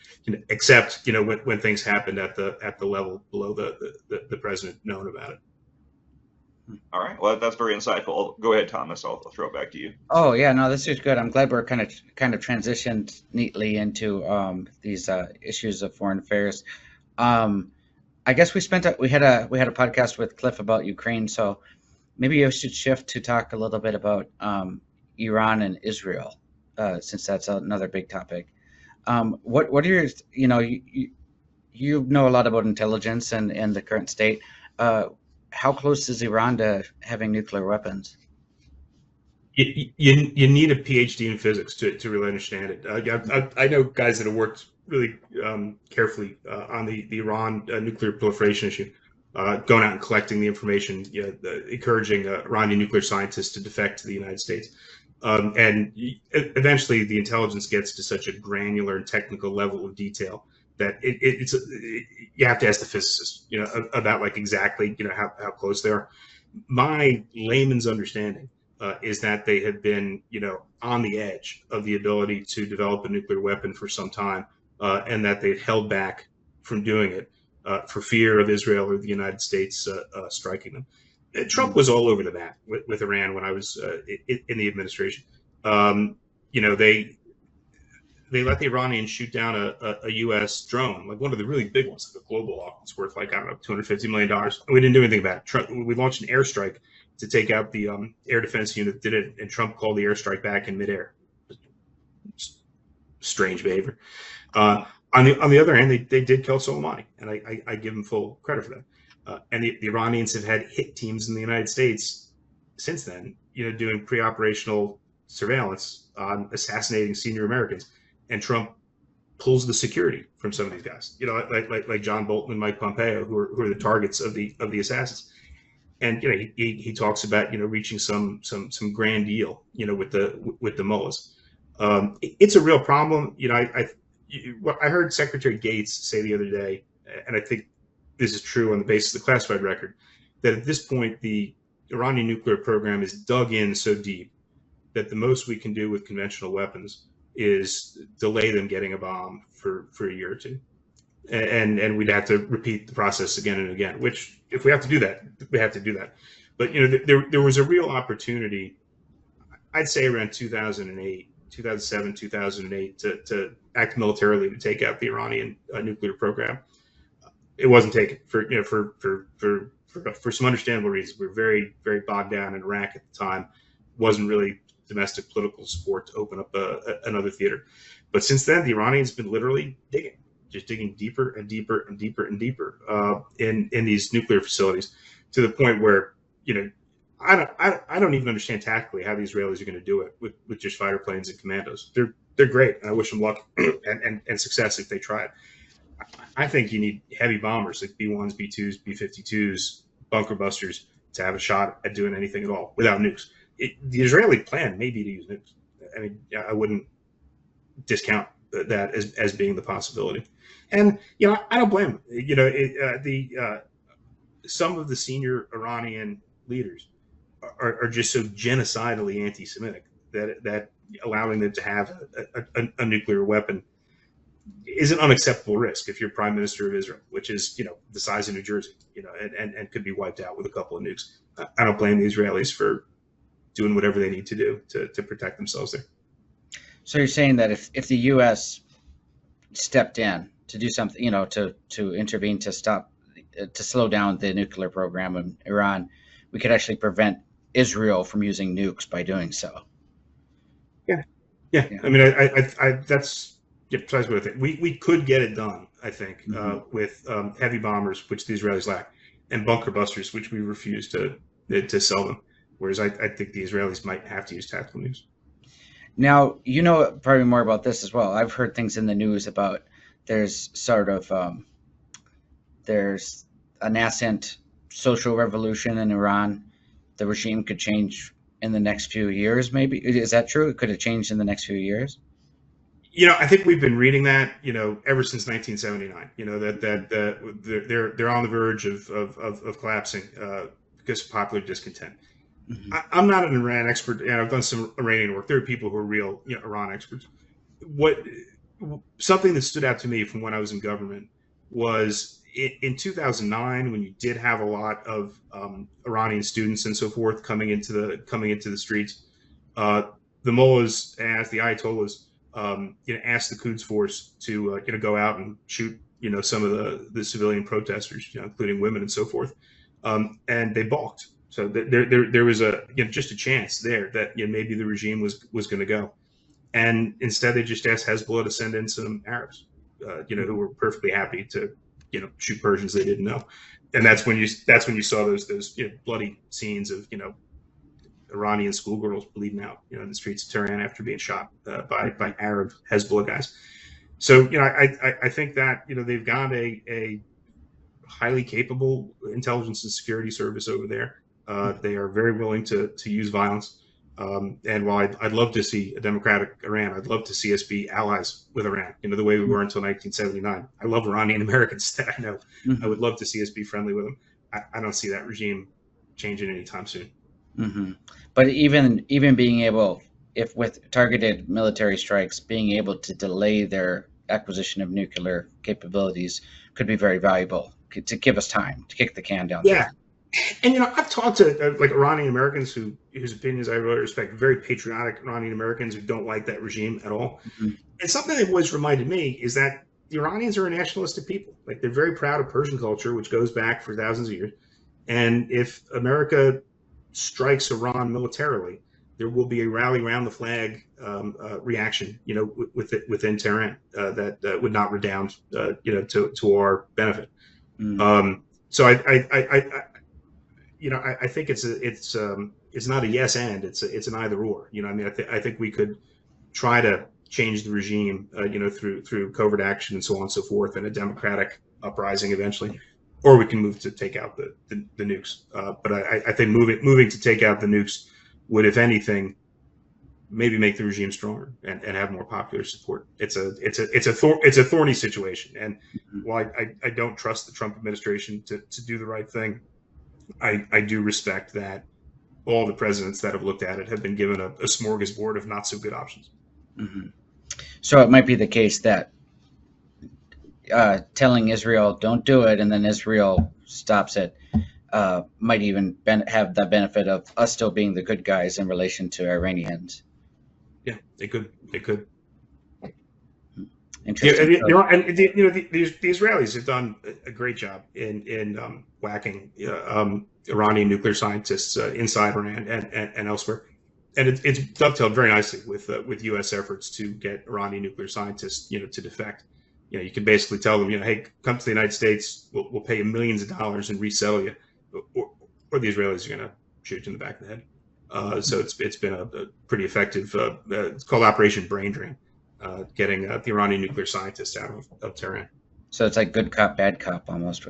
except when things happened at the level below the president knowing about it. All right. Well, that's very insightful. Go ahead, Thomas. I'll throw it back to you. Oh yeah, no, this is good. I'm glad we're kind of transitioned neatly into these issues of foreign affairs. I guess we had a podcast with Cliff about Ukraine, so maybe you should shift to talk a little bit about Iran and Israel, since that's another big topic. What are your you know a lot about intelligence and the current state. How close is Iran to having nuclear weapons? You need a PhD in physics to really understand it. I know guys that have worked really carefully on the Iran nuclear proliferation issue, going out and collecting the information, encouraging Iranian nuclear scientists to defect to the United States. And eventually the intelligence gets to such a granular and technical level of detail that you have to ask the physicists, about like exactly, how close they are. My layman's understanding is that they have been, on the edge of the ability to develop a nuclear weapon for some time, and that they've held back from doing it for fear of Israel or the United States striking them. Trump was all over the map with Iran when I was in the administration. They let the Iranians shoot down a U.S. drone, like one of the really big ones, like a global hawk. It's worth like, I don't know, $250 million. And we didn't do anything about it. We launched an airstrike to take out the air defense unit that did it, and Trump called the airstrike back in midair. Strange behavior. On the other hand, they did kill Soleimani, and I give them full credit for that. And the Iranians have had hit teams in the United States since then, doing pre-operational surveillance on assassinating senior Americans. And Trump pulls the security from some of these guys, like John Bolton and Mike Pompeo, who are the targets of the assassins. And he talks about reaching some grand deal with the mullahs. It's a real problem. I heard Secretary Gates say the other day, and I think this is true on the basis of the classified record, that at this point the Iranian nuclear program is dug in so deep that the most we can do with conventional weapons is delay them getting a bomb for a year or two. And we'd have to repeat the process again and again, which if we have to do that, we have to do that. But, there was a real opportunity, I'd say around 2008, 2007, 2008, to act militarily to take out the Iranian nuclear program. It wasn't taken for some understandable reasons. We were very, very bogged down in Iraq at the time. Wasn't really domestic political support to open up another theater. But since then, the Iranians have been literally digging deeper and deeper and deeper and deeper in these nuclear facilities, to the point where, I don't even understand tactically how the Israelis are going to do it with just fighter planes and commandos. They're great, and I wish them luck and success if they try it. I think you need heavy bombers like B-1s, B-2s, B-52s, bunker busters to have a shot at doing anything at all without nukes. The Israeli plan may be to use nukes. I mean, I wouldn't discount that as being the possibility. And I don't blame them. Some of the senior Iranian leaders are just so genocidally anti-Semitic that allowing them to have a nuclear weapon is an unacceptable risk if you're Prime Minister of Israel, which is the size of New Jersey, and could be wiped out with a couple of nukes. I don't blame the Israelis for doing whatever they need to do to protect themselves there. So you're saying that if the U.S. stepped in to do something, to intervene to slow down the nuclear program in Iran, we could actually prevent Israel from using nukes by doing so. Yeah. I mean, I that's precisely what I think. We could get it done, I think, with heavy bombers, which the Israelis lack, and bunker busters, which we refuse to sell them. Whereas I think the Israelis might have to use tactical nukes. Now, probably more about this as well. I've heard things in the news about there's sort of there's a nascent social revolution in Iran. The regime could change in the next few years, maybe. Is that true? Could it change in the next few years? I think we've been reading that, ever since 1979. That they're on the verge of collapsing because of popular discontent. Mm-hmm. I'm not an Iran expert, and I've done some Iranian work. There are people who are real Iran experts. Something that stood out to me from when I was in government was in 2009, when you did have a lot of Iranian students and so forth coming into the streets. The mullahs asked the ayatollahs, asked the Quds Force to go out and shoot some of the civilian protesters, including women and so forth, and they balked. So there was just a chance there that maybe the regime was going to go, and instead they just asked Hezbollah to send in some Arabs, who were perfectly happy to shoot Persians they didn't know, and that's when you saw those bloody scenes of Iranian schoolgirls bleeding out, in the streets of Tehran after being shot by Arab Hezbollah guys. So, I think that, they've got a highly capable intelligence and security service over there. They are very willing to use violence. And while I'd love to see a democratic Iran, I'd love to see us be allies with Iran, the way we were until 1979. I love Iranian Americans that I know. Mm-hmm. I would love to see us be friendly with them. I don't see that regime changing anytime soon. Mm-hmm. But even being able, if with targeted military strikes, being able to delay their acquisition of nuclear capabilities could be very valuable to give us time to kick the can down. Yeah. And, I've talked to like Iranian Americans whose opinions I really respect, very patriotic Iranian Americans who don't like that regime at all. Mm-hmm. And something they've always reminded me is that the Iranians are a nationalistic people. Like, they're very proud of Persian culture, which goes back for thousands of years. And if America strikes Iran militarily, there will be a rally around the flag reaction, within Tehran that would not redound, to our benefit. Mm. So I think it's not a yes and it's an either or. I think we could try to change the regime, through covert action and so on and so forth, and a democratic uprising eventually, or we can move to take out the nukes. But I think moving to take out the nukes would, if anything, maybe make the regime stronger and have more popular support. It's a thorny situation, and while I don't trust the Trump administration to do the right thing, I do respect that all the presidents that have looked at it have been given a smorgasbord of not so good options. Mm-hmm. So it might be the case that telling Israel don't do it, and then Israel stops it, might even have the benefit of us still being the good guys in relation to Iranians. Yeah, they could. Interesting. The Israelis have done a great job in whacking Iranian nuclear scientists inside Iran and elsewhere, and it's dovetailed very nicely with U.S. efforts to get Iranian nuclear scientists, to defect. You can basically tell them, hey, come to the United States, we'll pay you millions of dollars and resell you, or the Israelis are going to shoot you in the back of the head. So it's been a pretty effective. It's called Operation Brain Drain, getting the Iranian nuclear scientists out of Tehran. So it's like good cop, bad cop almost.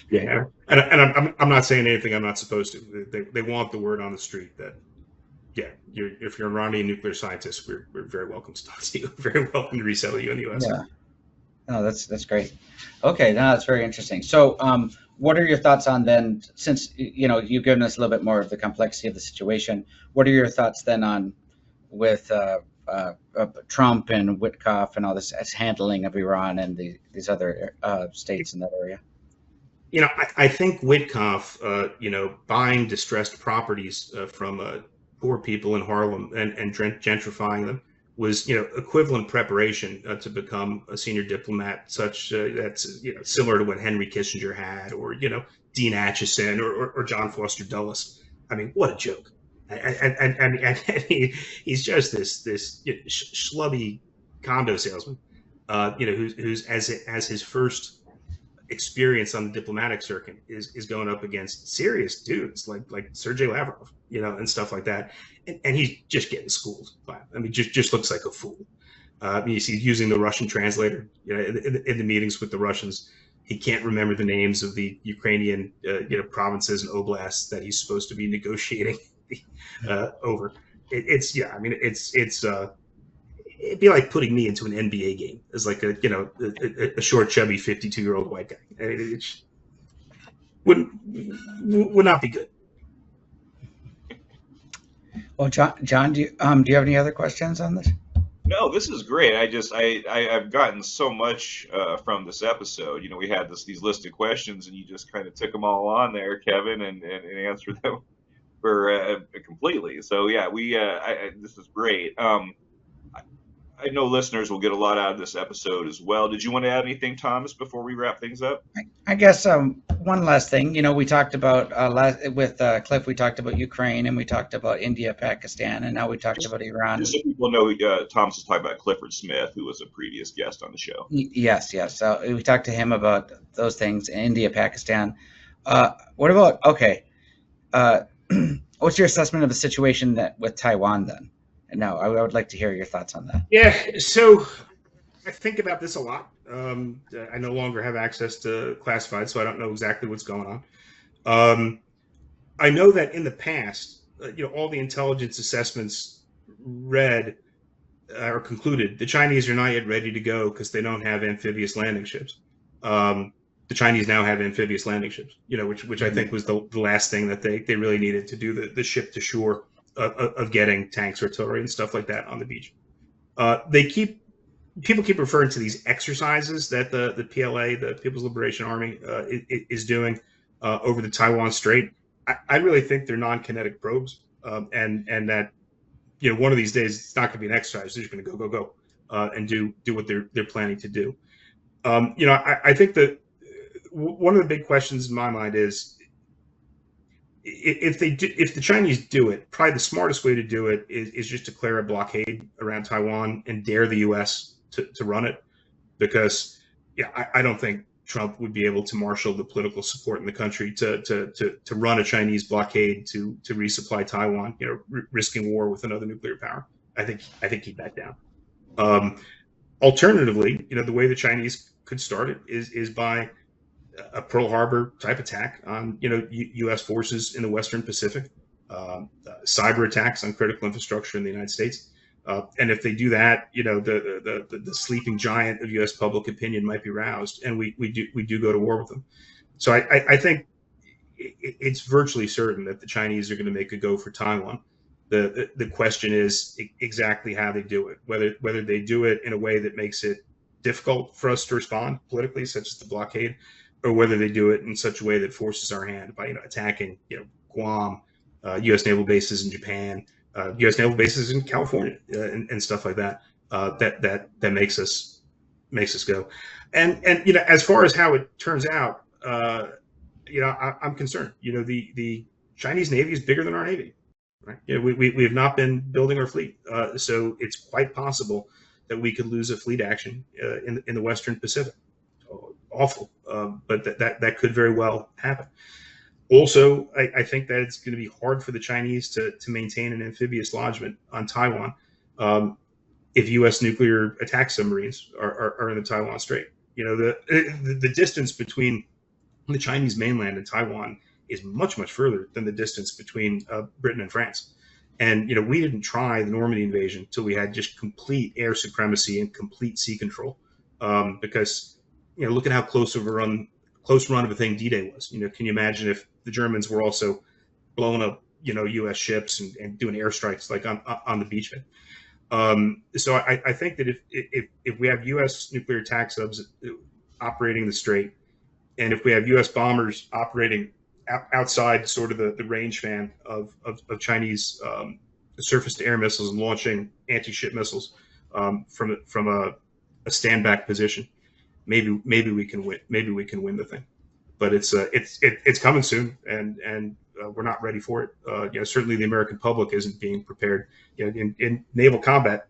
Yeah, and I'm not saying anything I'm not supposed to. They want the word on the street that, yeah, if you're an Iranian nuclear scientist, we're very welcome to talk to you. Very welcome to resell you in the U.S. Yeah. No, that's great. Okay, no, that's very interesting. So, what are your thoughts on then? Since you've given us a little bit more of the complexity of the situation, what are your thoughts then on with Trump and Witkoff and all this handling of Iran and these other states in that area? I think Witkoff, buying distressed properties from poor people in Harlem and gentrifying them was, equivalent preparation to become a senior diplomat, such that's similar to what Henry Kissinger had, or Dean Acheson or John Foster Dulles. I mean, what a joke! And he's just this schlubby condo salesman, who's as his first experience on the diplomatic circuit is going up against serious dudes like Sergei Lavrov, and stuff like that, and he's just getting schooled by him. I mean, just looks like a fool. He's using the Russian translator, in the meetings with the Russians. He can't remember the names of the Ukrainian, provinces and oblasts that he's supposed to be negotiating over. It'd be like putting me into an NBA game as like a short, chubby 52-year-old white guy. It would not be good. Well, John, do you have any other questions on this? No, this is great. I've gotten so much from this episode. We had these list of questions, and you just kind of took them all on there, Kevin, and answered them for completely. So yeah, this is great. I know listeners will get a lot out of this episode as well. Did you want to add anything, Thomas, before we wrap things up? I guess one last thing. We talked about with Cliff. We talked about Ukraine, and we talked about India, Pakistan, and now we talked about Iran. Just so people know, Thomas is talking about Clifford Smith, who was a previous guest on the show. Yes. So we talked to him about those things: India, Pakistan. What about What's your assessment of the situation that with Taiwan then? And now I would like to hear your thoughts on that. Yeah, so I think about this a lot. I no longer have access to classified, so I don't know exactly what's going on. I know that in the past, all the intelligence assessments read or concluded the Chinese are not yet ready to go because they don't have amphibious landing ships. The Chinese now have amphibious landing ships, which I think was the last thing that they really needed to do the ship to shore of getting tanks, artillery, and stuff like that on the beach. People keep referring to these exercises that the PLA, the People's Liberation Army, is doing over the Taiwan Strait. I really think they're non-kinetic probes, and that one of these days it's not going to be an exercise. They're just going to go and do what they're planning to do. I think that one of the big questions in my mind is if the Chinese do it, probably the smartest way to do it is just declare a blockade around Taiwan and dare the U.S. to run it, because I don't think Trump would be able to marshal the political support in the country to run a Chinese blockade to resupply Taiwan, risking war with another nuclear power. I think he'd back down. Alternatively, the way the Chinese could start it is by a Pearl Harbor type attack on U.S. forces in the Western Pacific, cyber attacks on critical infrastructure in the United States. And if they do that, the sleeping giant of U.S. public opinion might be roused, and we do go to war with them. So I think it's virtually certain that the Chinese are going to make a go for Taiwan. The question is exactly how they do it, whether they do it in a way that makes it difficult for us to respond politically, such as the blockade, or whether they do it in such a way that forces our hand by attacking Guam, U.S. naval bases in Japan, U.S. naval bases in California, and stuff like that. That makes us go. And as far as how it turns out, I'm concerned. The Chinese Navy is bigger than our Navy, right? We have not been building our fleet, so it's quite possible that we could lose a fleet action in the Western Pacific. Awful, but that could very well happen. Also, I think that it's going to be hard for the Chinese to maintain an amphibious lodgment on Taiwan if U.S. nuclear attack submarines are in the Taiwan Strait. The distance between the Chinese mainland and Taiwan is much further than the distance between Britain and France. And we didn't try the Normandy invasion until we had just complete air supremacy and complete sea control, because look at how close run of a thing D-Day was. Can you imagine if the Germans were also blowing up, U.S. ships and doing airstrikes like on the beachhead? So I think that if we have U.S. nuclear attack subs operating the Strait, and if we have U.S. bombers operating outside sort of the range fan of Chinese surface-to-air missiles and launching anti-ship missiles from a stand-back position, maybe we can win. Maybe we can win the thing, but it's coming soon, and we're not ready for it. Certainly the American public isn't being prepared. In naval combat,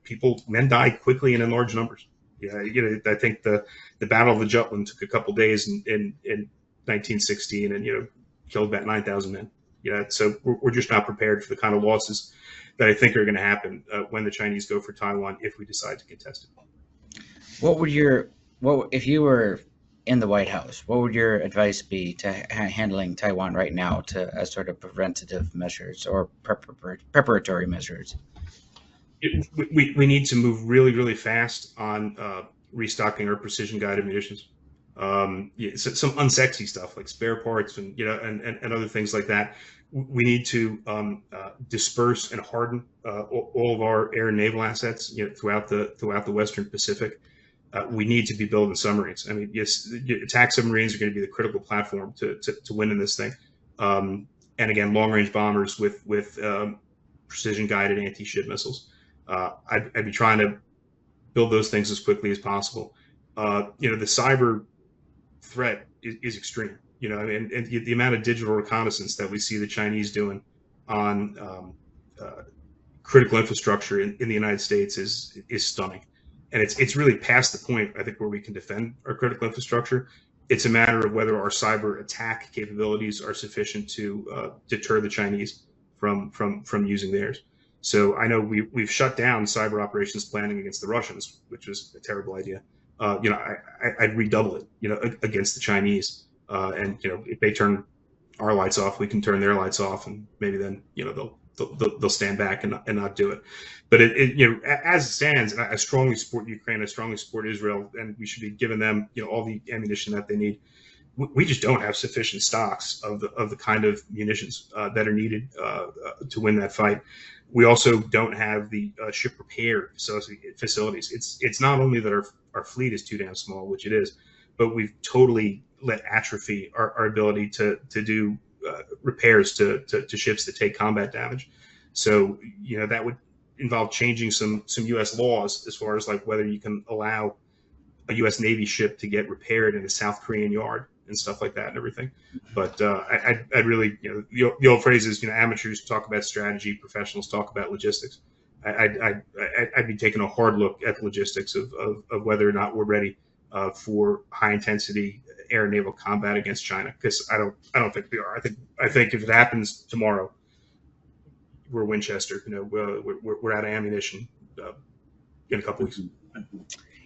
men die quickly and in large numbers. I think the Battle of the Jutland took a couple days in 1916, and killed about 9,000 men. So we're just not prepared for the kind of losses that I think are going to happen when the Chinese go for Taiwan if we decide to contest it. What if you were in the White House? What would your advice be to handling Taiwan right now, as sort of preventative measures or preparatory measures? We need to move really fast on restocking our precision-guided munitions. Some unsexy stuff like spare parts and other things like that. We need to disperse and harden all of our air and naval assets throughout the Western Pacific. We need to be building submarines. I mean, yes, attack submarines are going to be the critical platform to win in this thing. And again, long-range bombers with precision-guided anti-ship missiles. I'd be trying to build those things as quickly as possible. The cyber threat is extreme. And the amount of digital reconnaissance that we see the Chinese doing on critical infrastructure in the United States is stunning. And it's really past the point, I think, where we can defend our critical infrastructure. It's a matter of whether our cyber attack capabilities are sufficient to deter the Chinese from using theirs. So I know we've shut down cyber operations planning against the Russians, which was a terrible idea. I'd redouble it, against the Chinese. And if they turn our lights off, we can turn their lights off, and maybe then they'll stand back and not do it. But as it stands, I strongly support Ukraine. I strongly support Israel, and we should be giving them all the ammunition that they need. We just don't have sufficient stocks of the kind of munitions that are needed to win that fight. We also don't have the ship repair facilities. It's not only that our fleet is too damn small, which it is, but we've totally let atrophy our ability to do repairs to ships that take combat damage. So that would involve changing some U.S. laws as far as like whether you can allow a U.S. Navy ship to get repaired in a South Korean yard and stuff like that and everything. But I'd really, the old phrase is, amateurs talk about strategy, professionals talk about logistics. I'd be taking a hard look at the logistics of whether or not we're ready for high intensity air and naval combat against China, because I don't think we are. I think if it happens tomorrow, we're Winchester. We're out of ammunition in a couple weeks.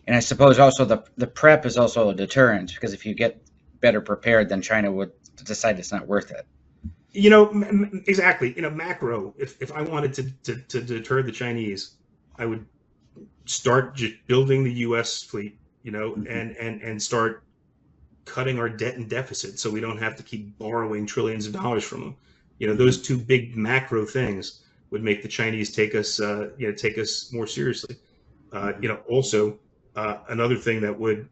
And I suppose also the prep is also a deterrent, because if you get better prepared, then China would decide it's not worth it. Exactly. Macro. If I wanted to deter the Chinese, I would start just building the U.S. fleet, and start cutting our debt and deficit so we don't have to keep borrowing trillions of dollars from them. Those two big macro things would make the Chinese take us more seriously. Also, another thing that would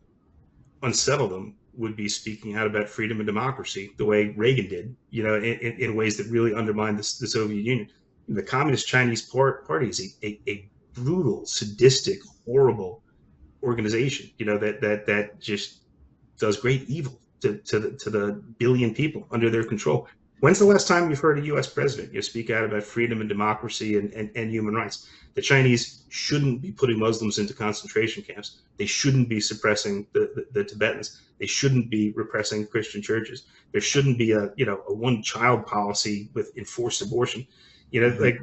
unsettle them would be speaking out about freedom and democracy the way Reagan did, in ways that really undermined the Soviet Union. The Communist Chinese Party is a brutal, sadistic, horrible organization, that just does great evil to the billion people under their control. When's the last time you've heard a U.S. president speak out about freedom and democracy and human rights? The Chinese shouldn't be putting Muslims into concentration camps. They shouldn't be suppressing the Tibetans. They shouldn't be repressing Christian churches. There shouldn't be a one-child policy with enforced abortion. Like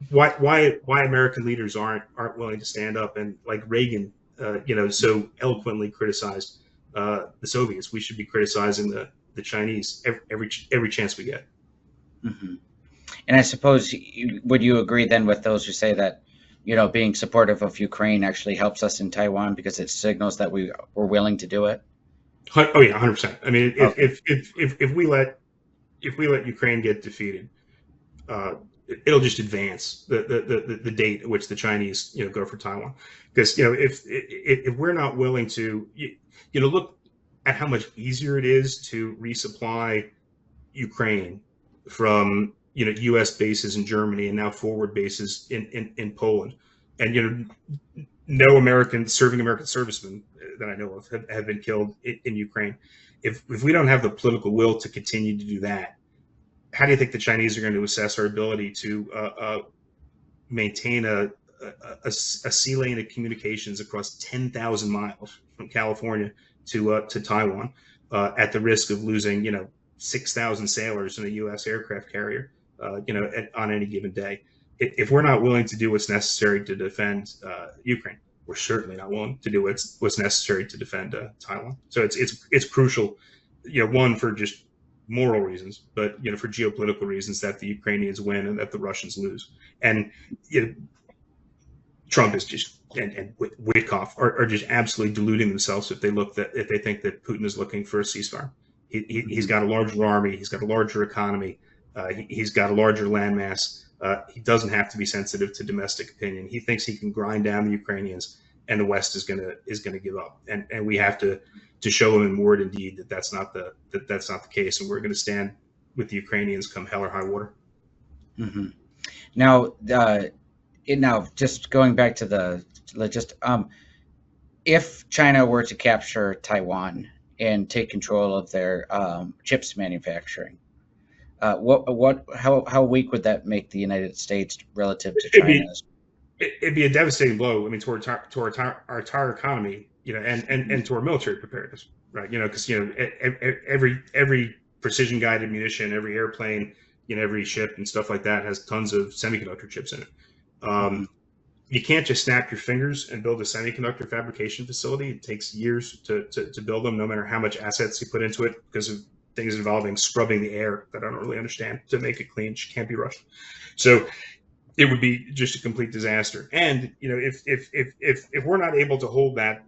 why American leaders aren't willing to stand up and, like Reagan, so eloquently criticized the Soviets. We should be criticizing the Chinese every chance we get. Mm-hmm. And I suppose, would you agree then with those who say that, being supportive of Ukraine actually helps us in Taiwan because it signals that we're willing to do it? Oh yeah, 100%. I mean, Okay. if we let Ukraine get defeated, it'll just advance the date at which the Chinese go for Taiwan. Because if we're not willing to look at how much easier it is to resupply Ukraine from U.S. bases in Germany and now forward bases in Poland, and no serving American servicemen that I know of have been killed in Ukraine. If we don't have the political will to continue to do that, how do you think the Chinese are going to assess our ability to maintain a sea lane of communications across 10,000 miles from California to Taiwan, at the risk of losing 6,000 sailors in a U.S. aircraft carrier on any given day? If we're not willing to do what's necessary to defend Ukraine, we're certainly not willing to do what's necessary to defend Taiwan. So it's crucial, one, for just moral reasons, but for geopolitical reasons, that the Ukrainians win and that the Russians lose. And Trump is just and Witkoff are just absolutely deluding themselves if they think that Putin is looking for a ceasefire. He's got a larger army, he's got a larger economy, he's got a larger landmass. He doesn't have to be sensitive to domestic opinion. He thinks he can grind down the Ukrainians, and the West is gonna give up. And we have to show him in word and deed that that's not the case, and we're going to stand with the Ukrainians come hell or high water. Mm-hmm. Now, just going back to if China were to capture Taiwan and take control of their chips manufacturing, how weak would that make the United States relative to China's? It'd be a devastating blow. I mean, to our entire economy, and to our military preparedness, right? Because every precision guided munition, every airplane, every ship and stuff like that has tons of semiconductor chips in it. You can't just snap your fingers and build a semiconductor fabrication facility. It takes years to build them, no matter how much assets you put into it, because of things involving scrubbing the air that I don't really understand to make it clean. It can't be rushed. So it would be just a complete disaster. And if we're not able to hold that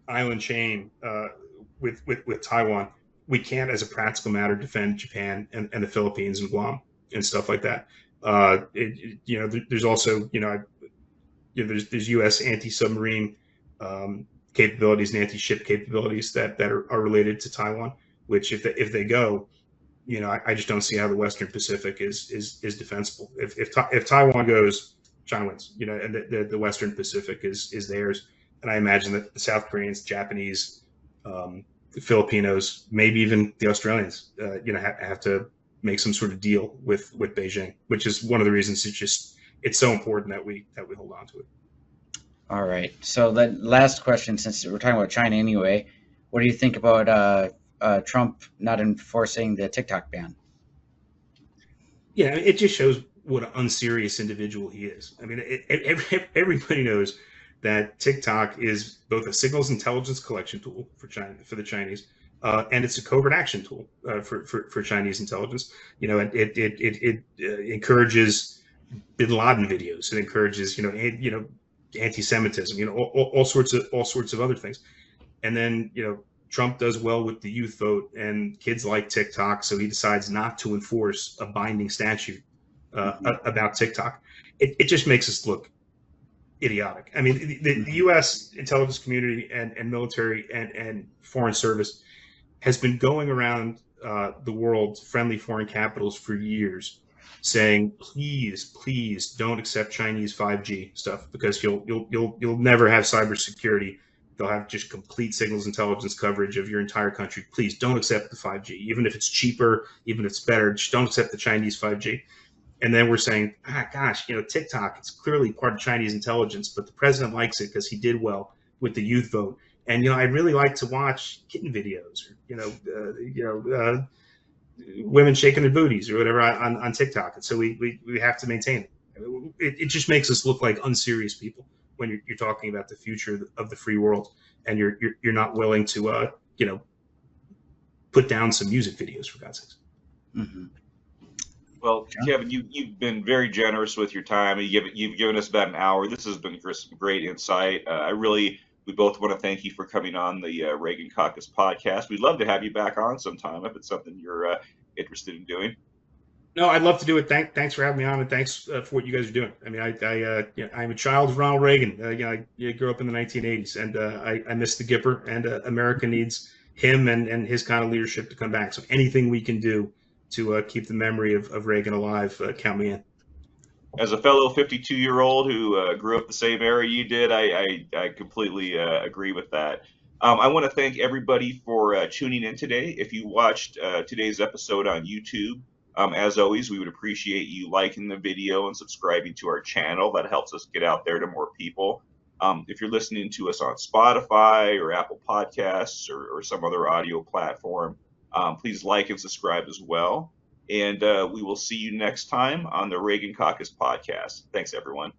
island chain with Taiwan, we can't, as a practical matter, defend Japan and the Philippines and Guam and stuff like that. There's also there's U.S. anti-submarine capabilities and anti-ship capabilities that are related to Taiwan, which if they go, I just don't see how the Western Pacific is defensible. If Taiwan goes, China wins, and the Western Pacific is theirs. And I imagine that the South Koreans, Japanese, the Filipinos, maybe even the Australians, have to make some sort of deal with Beijing, which is one of the reasons it's so important that we hold on to it. All right. So the last question, since we're talking about China anyway, what do you think about Trump not enforcing the TikTok ban? Yeah, it just shows what an unserious individual he is. I mean, everybody knows that TikTok is both a signals intelligence collection tool for the Chinese, and it's a covert action tool for Chinese intelligence. It encourages Bin Laden videos. It encourages anti-Semitism. All sorts of other things. And then Trump does well with the youth vote, and kids like TikTok, so he decides not to enforce a binding statute about TikTok. It just makes us look idiotic. I mean, the U.S. intelligence community and military and foreign service has been going around the world, friendly foreign capitals, for years, saying, please don't accept Chinese 5G stuff, because you'll never have cybersecurity. They'll have just complete signals intelligence coverage of your entire country. Please don't accept the 5G, even if it's cheaper, even if it's better. Just don't accept the Chinese 5G. And then we're saying, TikTok, it's clearly part of Chinese intelligence, but the president likes it because he did well with the youth vote. And I really like to watch kitten videos, or women shaking their booties or whatever on TikTok. And so we have to maintain it. It just makes us look like unserious people when you're talking about the future of the free world, and you're not willing to put down some music videos, for God's sakes. Mm-hmm. Well, Kevin, you've been very generous with your time. You've given us about an hour. This has been some great insight. We both want to thank you for coming on the Reagan Caucus podcast. We'd love to have you back on sometime if it's something you're interested in doing. No, I'd love to do it. Thanks for having me on, and thanks for what you guys are doing. I mean, I'm a child of Ronald Reagan. I grew up in the 1980s, and I miss the Gipper, and America needs him and his kind of leadership to come back. So anything we can do to keep the memory of Reagan alive, count me in. As a fellow 52-year-old who grew up the same era you did, I completely agree with that. I want to thank everybody for tuning in today. If you watched today's episode on YouTube, as always, we would appreciate you liking the video and subscribing to our channel. That helps us get out there to more people. If you're listening to us on Spotify or Apple Podcasts or some other audio platform, please like and subscribe as well. And we will see you next time on the Reagan Caucus podcast. Thanks, everyone.